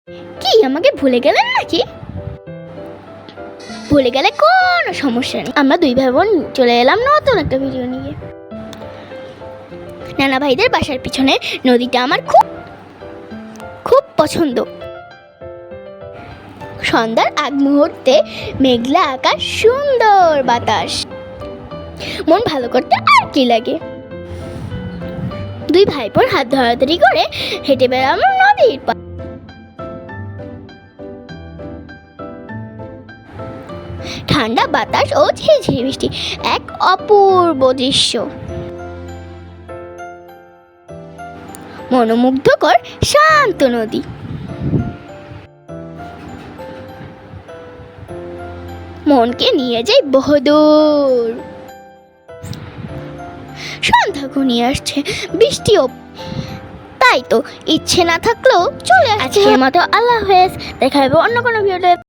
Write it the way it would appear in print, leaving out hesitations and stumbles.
কি আমাকে ভুলে গেলেন নাকি? ভুলে গেলে কোনো সমস্যা নেই, আমরা দুই ভাই বোন চলে এলাম নতুন একটা ভিডিও নিয়ে। নানা ভাইদের বাসার পিছনে নদীটা আমার খুব খুব পছন্দ। সন্ধ্যার আগ মুহূর্তে মেঘলা আকাশ, সুন্দর বাতাস, মন ভালো করতে আর কি লাগে। দুই ভাই বোন হাত ধরাধরি করে হেঁটে বেড়ালাম নদীর পাড়ে। ঠান্ডা বাতাস ও ঝিরিঝিরি বৃষ্টি, এক অপূর্ব দৃশ্য। মনোমুগ্ধকর শান্ত নদী, মনকে নিয়ে যায় বহুদূর। সন্ধ্যা ঘনিয়ে আসছে, বৃষ্টিও, তাই তো ইচ্ছে না থাকলেও চলে আসছে। আজকের মতো আল্লাহ হাফেজ, দেখা হবে অন্য কোনো ভিডিওতে।